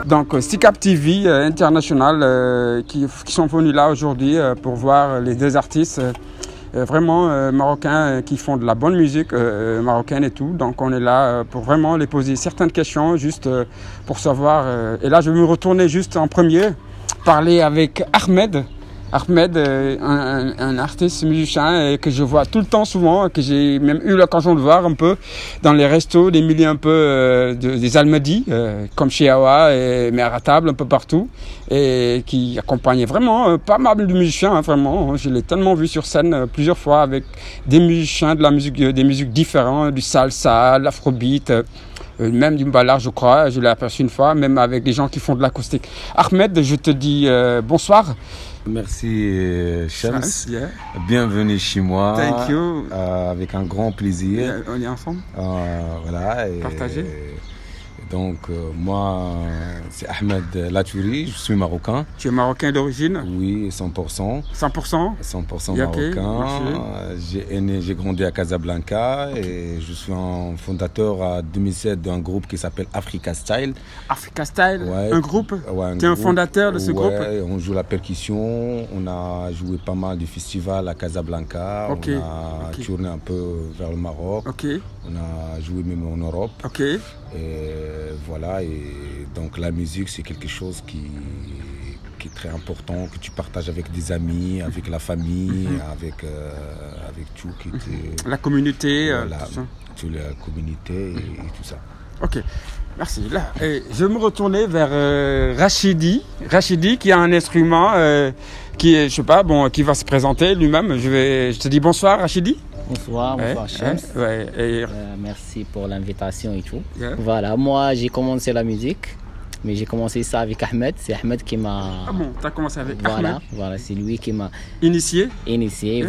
Donc SICAP TV International qui sont venus là aujourd'hui pour voir les deux artistes vraiment marocains qui font de la bonne musique marocaine et tout. Donc on est là pour vraiment les poser certaines questions juste pour savoir. Et là je vais me retourner juste en premier, parler avec Ahmed. Ahmed, un artiste musicien que je vois tout le temps souvent, que j'ai même eu l'occasion de voir un peu dans les restos, des milieux un peu des Almadies, comme chez Awa et Meratable, un peu partout, et qui accompagnait vraiment pas mal de musiciens, hein, vraiment. Je l'ai tellement vu sur scène plusieurs fois avec des musiciens de la musique, des musiques différentes, du salsa, de l'afrobeat. Même du mbalard, je crois, je l'ai aperçu une fois, même avec des gens qui font de l'acoustique. Ahmed, je te dis bonsoir. Merci Shams, yeah. Bienvenue chez moi. Thank you. Avec un grand plaisir. On est ensemble. Voilà. Partagé. Donc moi, c'est Ahmed Latouri, je suis marocain. Tu es marocain d'origine? Oui, 100%. 100%? 100% marocain. J'ai grandi à Casablanca et je suis un fondateur en 2007 d'un groupe qui s'appelle Africa Style. Africa Style, ouais, un groupe? Ouais, tu es un fondateur de ce groupe? On joue la percussion, on a joué pas mal de festivals à Casablanca, on a tourné un peu vers le Maroc, on a joué même en Europe. Et voilà, et donc la musique c'est quelque chose qui est très important, que tu partages avec des amis, avec la famille, avec tout. La communauté, voilà, toute la communauté et tout ça. Ok, merci. Là, je vais me retourner vers Rachidi. Rachidi qui a un instrument qui est, je sais pas, bon, qui va se présenter lui-même. Je te dis bonsoir Rachidi. Bonsoir, Shams. Merci pour l'invitation et tout. Voilà, moi j'ai commencé la musique, mais j'ai commencé ça avec Ahmed. C'est Ahmed qui m'a... Ah bon, tu as commencé avec Ahmed? Voilà, c'est lui qui m'a... Initié,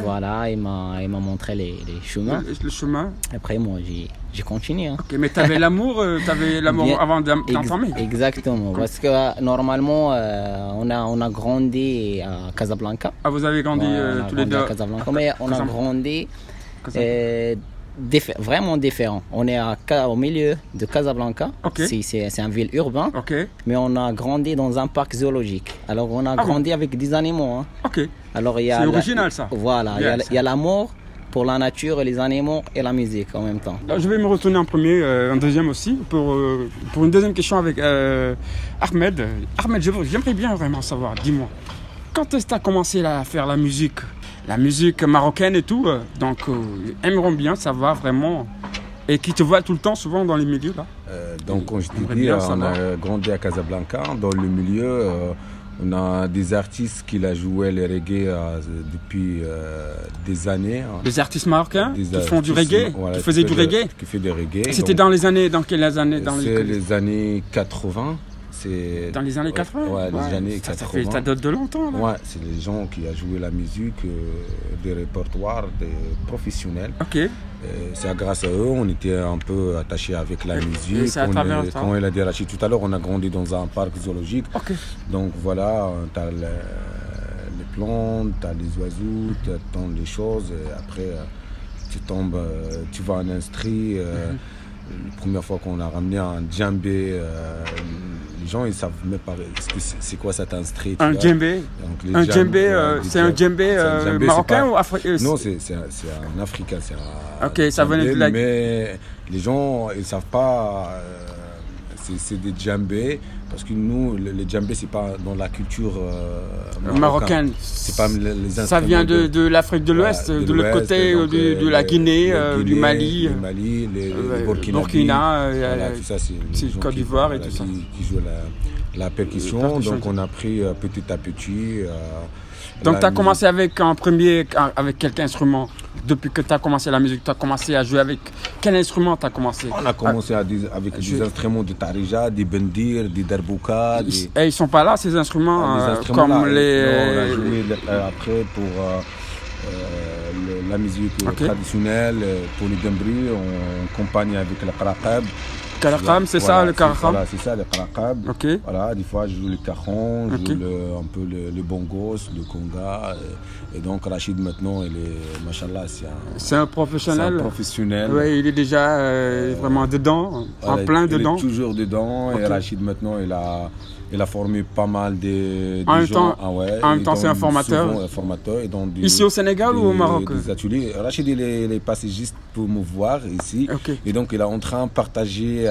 voilà, il m'a montré les chemins. Le chemin. Après, moi j'ai continué. Hein. Ok, mais tu avais l'amour avant d'entamer. Exactement, parce que normalement, on a grandi à Casablanca. Ah, vous avez grandi tous les deux à Casablanca, mais on a grandi... vraiment différent. On est au milieu de Casablanca. C'est une ville urbaine, mais on a grandi dans un parc zoologique. Alors on a grandi avec des animaux. Hein. Alors c'est original ça. Voilà, il y a l'amour pour la nature et les animaux et la musique en même temps. Alors, je vais me retourner en premier, en deuxième aussi, pour une deuxième question avec Ahmed. Ahmed, j'aimerais bien vraiment savoir, dis-moi, quand est-ce que tu as commencé à faire la musique marocaine et tout, donc aimeront bien savoir vraiment, et qui te voient tout le temps souvent dans les milieux là. Donc comme je te dis, on a grandi à Casablanca, dans le milieu, on a des artistes qui ont joué le reggae depuis des années. Des artistes marocains qui font du reggae, qui faisaient du reggae? Qui fait du reggae. C'était dans quelles années? C'est les années 80. Dans les années 80? Ouais, les années 80. Ça date de longtemps, là. Ouais, c'est les gens qui ont joué la musique, des répertoires, des professionnels. C'est grâce à eux, on était un peu attachés avec la musique. Quand il a dit Rachid tout à l'heure, on a grandi dans un parc zoologique. Donc voilà, tu as les plantes, tu as les oiseaux, tu attends les choses. Et après, tu vas en instru. La première fois qu'on a ramené un djembé, les gens ils savent même pas c'est quoi cet instru. Un djembé? Un djembé, c'est un djembé marocain ou africain? Non, c'est un africain. Ça venait de la... Mais les gens ils savent pas, c'est des djembés. Parce que nous, les djembés, c'est pas dans la culture marocaine. C'est pas les instruments. Ça vient de l'Afrique de l'Ouest, de l'autre côté, de la Guinée, du Mali. Le Mali, les Burkina, tout ça, c'est Côte d'Ivoire et tout ça. Qui jouent la percussion. Donc on a pris petit à petit. Donc tu as commencé avec quel instrument? Depuis que tu as commencé la musique, tu as commencé à jouer avec quel instrument tu as commencé? On a commencé avec des instruments de tarija, des bendir, des darbouka. Et ils sont pas là ces instruments, comme là, les... On a joué après pour la musique traditionnelle, pour les dembris, on compagne avec le qaraqab. Karaqab, c'est ça le Karaqab? Voilà, c'est ça le Karaqab. Ok. Voilà, des fois je joue le cajon, je joue un peu le bongos, le conga. Et donc Rachid maintenant, il est, machallah, c'est un professionnel. C'est un professionnel. Oui, il est déjà vraiment dedans, en plein dedans. Il est toujours dedans. Et Rachid maintenant, il a formé pas mal de en gens. En même temps, c'est un formateur. Et donc ici au Sénégal ou au Maroc? Des ateliers. Rachid, il est passé juste pour me voir ici. Et donc, il est en train de partager.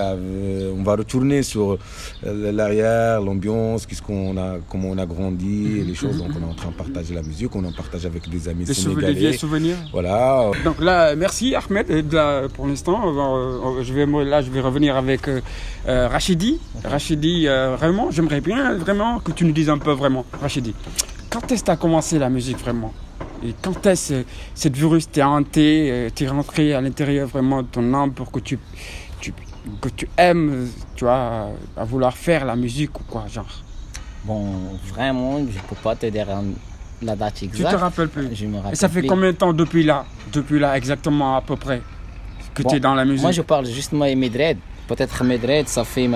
On va retourner sur l'arrière, l'ambiance, comment on a grandi, les choses. Donc, on est en train de partager la musique. On en partage avec des amis sénégalais. Des vieux souvenirs. Voilà. Donc là, merci Ahmed. Pour l'instant, je vais revenir avec Rachidi. Rachidi, vraiment, j'aimerais bien vraiment que tu nous dises un peu vraiment, Rachidi. Quand est-ce que tu as commencé la musique vraiment? Et quand est-ce que cette virus t'est hanté, t'es rentré à l'intérieur vraiment de ton âme pour que tu aimes, tu vois, à vouloir faire la musique ou quoi, genre? Bon, vraiment, je peux pas te dire la date exacte. Tu te rappelles plus? Je me rappelle. Et ça fait combien de temps depuis là exactement à peu près que tu es dans la musique? Moi, je parle justement de Medred. Peut-être Medred, ça fait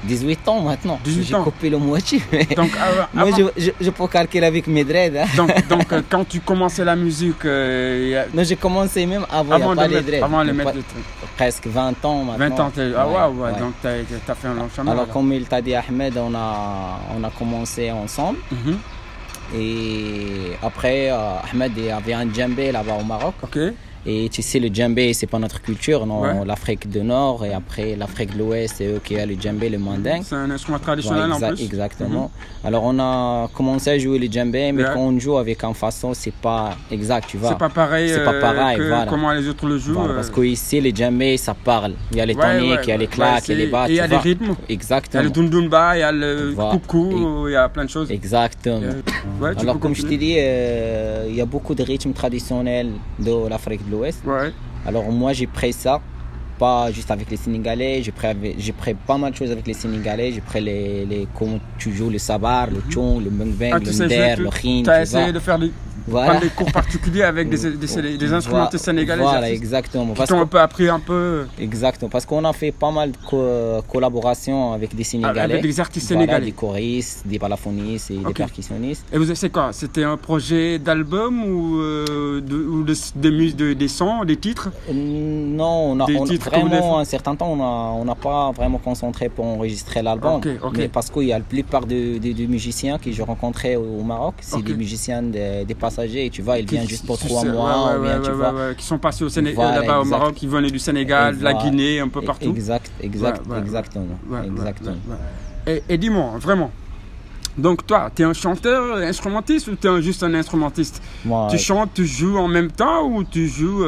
18 ans maintenant. J'ai coupé le moitié. Donc, moi, je peux calculer avec Medred. Hein. Donc quand tu commençais la musique... Non, j'ai commencé même avant les mettre presque 20 ans maintenant. 20 ans, ouais. Donc tu as fait un long chemin. Alors, comme il t'a dit Ahmed, on a commencé ensemble. Et après, Ahmed avait un djembé là-bas au Maroc. Et tu sais, le djembé, c'est pas notre culture, non. L'Afrique du Nord et après l'Afrique de l'Ouest, c'est eux qui ont le djembé, le mandingue. C'est un instrument traditionnel en plus. Exactement. Alors on a commencé à jouer le djembé, mais quand on joue avec un façon, c'est pas exact, tu vois. C'est pas pareil, voilà. Comment les autres le jouent. Voilà, parce qu'ici, le djembé, ça parle. Il y a les toniques, il y a les claques, il y a les basses. Et il y a des rythmes. Exactement. Il y a le dundumba, il y a le coucou, il y a plein de choses. Exactement. Alors comme je t'ai dit, il y a beaucoup de rythmes traditionnels de l'Afrique de l'Ouest. Alors moi j'ai pris ça, pas juste avec les Sénégalais, j'ai pris pas mal de choses avec les Sénégalais, j'ai pris comment tu joues le sabar, le tchon, le mengbeng, le nder, le khin. Tu as essayé de faire prendre des cours particuliers avec des instrumentistes sénégalais. Voilà, exactement. Qui t'ont un peu appris un peu. Exactement, parce qu'on a fait pas mal de collaborations avec des Sénégalais. Avec des artistes sénégalais. Des choristes, des balafonists et des percussionnistes. Et c'est quoi? C'était un projet d'album ou des sons, des titres? Non, vraiment, un certain temps, on n'a pas vraiment concentré pour enregistrer l'album. Mais parce qu'il y a la plupart des musiciens que j'ai rencontrés au Maroc, c'est des musiciens des passagers, tu vois, ils viennent juste pour 3 mois. Qui sont passés au Sénégal, là-bas au Maroc, qui venaient du Sénégal, de la Guinée, un peu partout. Exactement. Et dis-moi, vraiment, donc toi, tu es un chanteur, instrumentiste ou tu es juste un instrumentiste? Tu chantes, tu joues en même temps ou tu joues...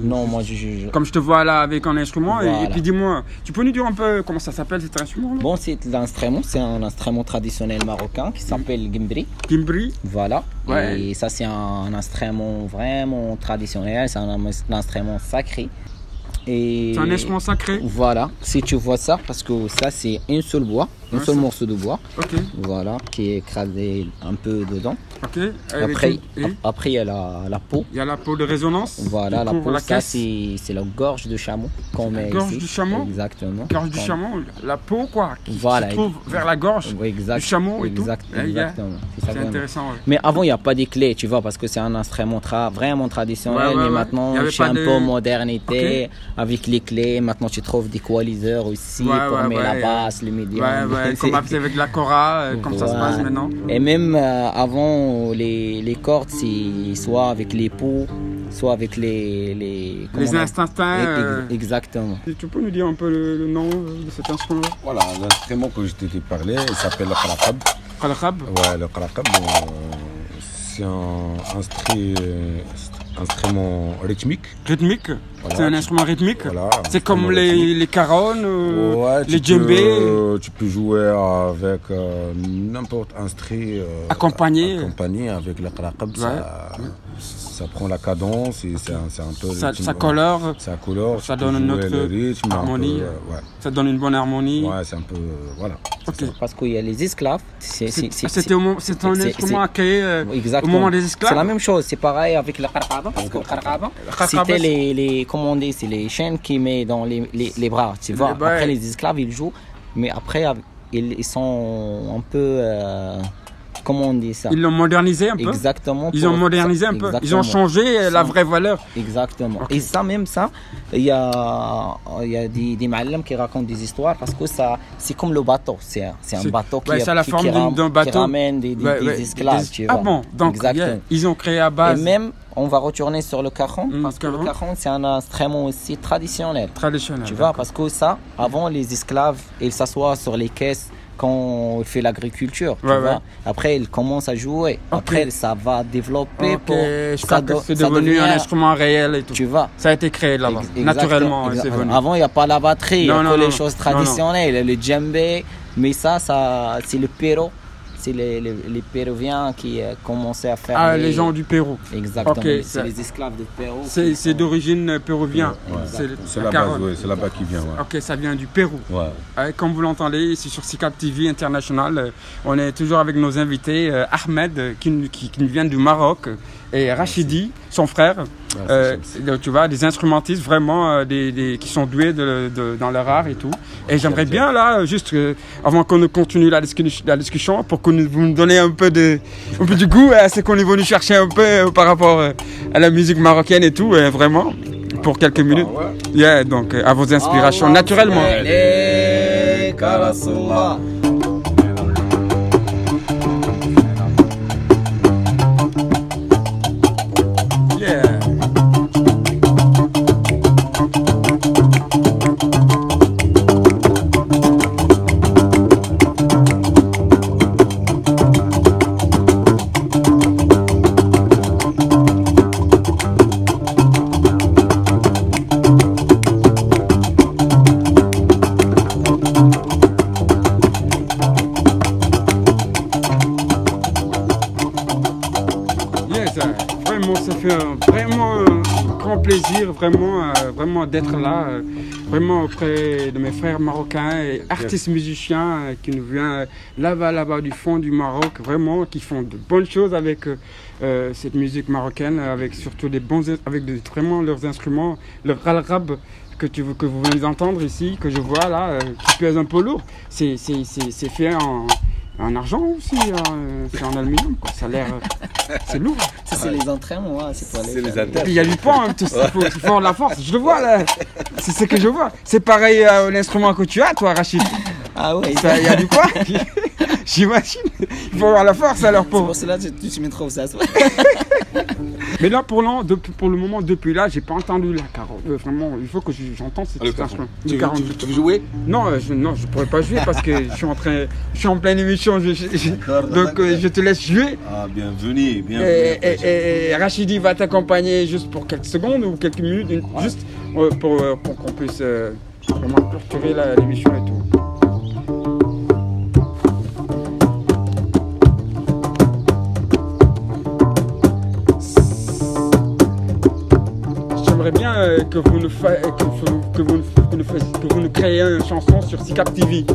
Non, moi je joue. Comme je te vois là avec un instrument. Et puis dis-moi, tu peux nous dire un peu comment ça s'appelle cet instrument là? Bon, c'est un instrument traditionnel marocain qui s'appelle Gimbri. Gimbri? Voilà. Et ça c'est un instrument vraiment traditionnel, c'est un instrument sacré. C'est un instrument sacré? Voilà, si tu vois ça, parce que ça c'est un seul bois, un seul morceau de bois, voilà, qui est écrasé un peu dedans. Après il y a la peau. Il y a la peau de résonance. Voilà, la peau, ça c'est la gorge de chameau qu'on met ici. Gorge du chameau? Exactement. Gorge du chameau, la peau quoi, qui se trouve vers la gorge du chameau et tout. Exactement. C'est intéressant. Mais avant il n'y a pas de clés, tu vois, parce que c'est un instrument vraiment traditionnel, mais maintenant c'est un peu modernité. Avec les clés, maintenant tu trouves des coaliseurs aussi pour mettre la basse, le médium. Comme avec la cora, comme ça se passe maintenant. Et même avant, les cordes, c'est soit avec les pots, soit avec les instincts. Exactement. Tu peux nous dire un peu le nom de cet instrument? Voilà, l'instrument que je t'ai parlé, il s'appelle le Karaqab. Karaqab? Ouais, le Karaqab, c'est un instrument rythmique. Rythmique? Voilà, c'est un instrument rythmique? Voilà, c'est comme les caronnes, les djembés? Tu peux jouer avec n'importe quel instrument. Accompagné avec le Karaqab. ça prend la cadence et c'est un peu... Ça colore. Ça donne une autre rythme, harmonie. Ça donne une bonne harmonie. Ouais, c'est un peu... voilà. Okay. Parce qu'il y a les esclaves. C'est un instrument créé au moment des esclaves. C'est la même chose. C'est pareil avec le qarqaba. Parce que le qarqaba, c'était les commandés, c'est les chaînes qu'ils mettent dans les bras. Tu vois. Après, les esclaves, ils jouent. Mais après, ils sont un peu... comment on dit ça? Ils l'ont modernisé un peu. Exactement. Ils ont modernisé un peu. Exactement. Ils ont changé la vraie valeur. Exactement. Okay. Et ça, même ça, il y a des ma'allam qui racontent des histoires parce que ça, c'est comme le bateau. C'est un bateau qui ramène des esclaves. Tu vois. Ah bon, donc ils ont créé à base. Et même, on va retourner sur le cajon parce que le cajon, c'est un instrument aussi traditionnel. Tu vois, parce que ça, avant, les esclaves, ils s'assoient sur les caisses quand on fait l'agriculture, tu vois. Après, il commence à jouer. Après, ça va développer pour... Je crois que c'est devenu un instrument réel et tout. Tu vois. Ça a été créé là-bas. Naturellement, c'est venu. Avant, il n'y a pas la batterie, il y a que les choses traditionnelles, le djembé. Mais ça c'est le Pérou. C'est les Péruviens qui commençaient à faire... les gens du Pérou. Exactement. C'est les esclaves du Pérou. C'est d'origine péruvienne. C'est là-bas qui vient. Ok, ça vient du Pérou. Comme vous l'entendez, ici sur SICAP TV International, on est toujours avec nos invités. Ahmed, qui vient du Maroc, et Rachidi, son frère. Tu vois, des instrumentistes vraiment qui sont doués dans leur art et tout. Et j'aimerais bien là, juste avant qu'on ne continue la discussion, pour que vous nous donnez un peu du goût à ce qu'on est venu chercher un peu par rapport à la musique marocaine et tout, vraiment, pour quelques minutes. Donc à vos inspirations, naturellement. Vraiment d'être là, vraiment auprès de mes frères marocains et artistes musiciens qui nous viennent là-bas du fond du Maroc, vraiment qui font de bonnes choses avec cette musique marocaine, avec surtout vraiment leurs instruments, le ralrab que vous venez d'entendre ici, que je vois là, qui pèse un peu lourd. C'est fait en argent aussi, c'est en aluminium, quoi. Ça a l'air... c'est lourd. Ça, c'est les entraînements, c'est pour les faire. Il y a du poids, il faut avoir de la force. Je le vois là. C'est ce que je vois. C'est pareil à l'instrument que tu as, toi, Rachid. Ah ouais. Il y a du poids. J'imagine. Il faut avoir la force alors pour... C'est pour cela que tu me trouves ça. Mais là, pour le moment, depuis là, j'ai pas entendu la carotte. Vraiment, il faut que j'entende cette instrument. Tu veux jouer? Non, je pourrais pas jouer parce que je suis en pleine émission. Donc, je te laisse jouer. Ah, bienvenue. Et Rachidi va t'accompagner juste pour quelques secondes ou quelques minutes, juste pour qu'on puisse vraiment clôturer l'émission et tout. J'aimerais bien que vous nous créiez une chanson sur SICAP TV.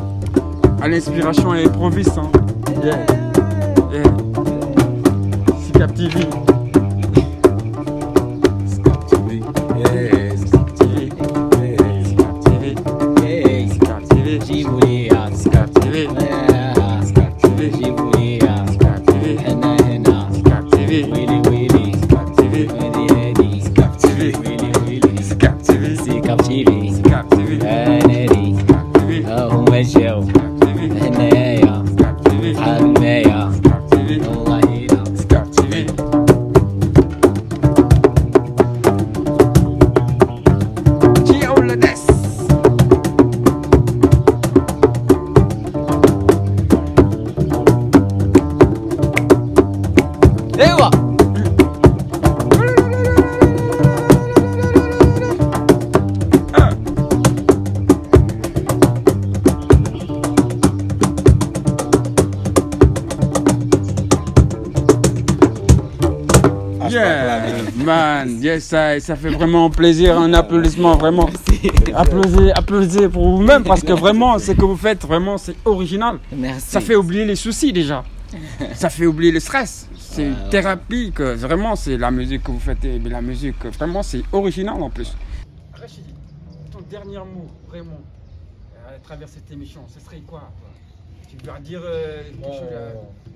À l'inspiration et improviste. SICAP TV. man. Yes, ça fait vraiment plaisir. Un applaudissement, vraiment. Applaudissez pour vous-même parce que vraiment, ce que vous faites, vraiment, c'est original. Merci. Ça fait oublier les soucis déjà. Ça fait oublier le stress. C'est une thérapie que vraiment, c'est la musique que vous faites. Et la musique, vraiment, c'est original en plus. Rachidi, ton dernier mot, vraiment, à travers cette émission, ce serait quoi? Tu vas dire quelque chose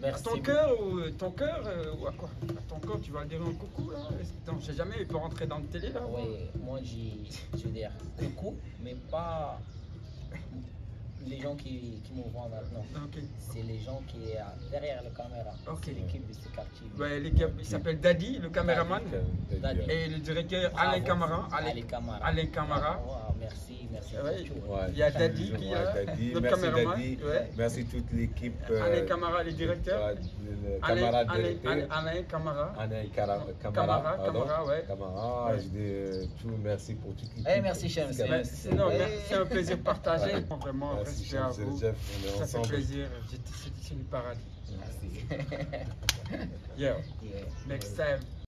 à ton cœur ou à quoi? À ton cœur, tu vas dire un coucou là? Non, je sais jamais, il peut rentrer dans la télé là. Oui, moi je veux dire coucou, mais pas les gens qui me voient maintenant. Okay. C'est les gens qui sont derrière la caméra. Okay. C'est l'équipe de ce quartier. Ouais, l'équipe, il s'appelle Daddy, le caméraman. Daddy. Et le directeur Alain Camara. Alain Camara. Merci. Ouais. Il y a Daddy qui est notre caméraman. Merci toute l'équipe. Alain Camara, le directeur. Alain Camara. Alain Camara, ouais. Camara, je dis tout merci pour toute l'équipe. Merci, chef. C'est un plaisir partagé. Vraiment, merci à vous. Jeff, ça fait plaisir. C'est du paradis. Merci. Yeah. Next time.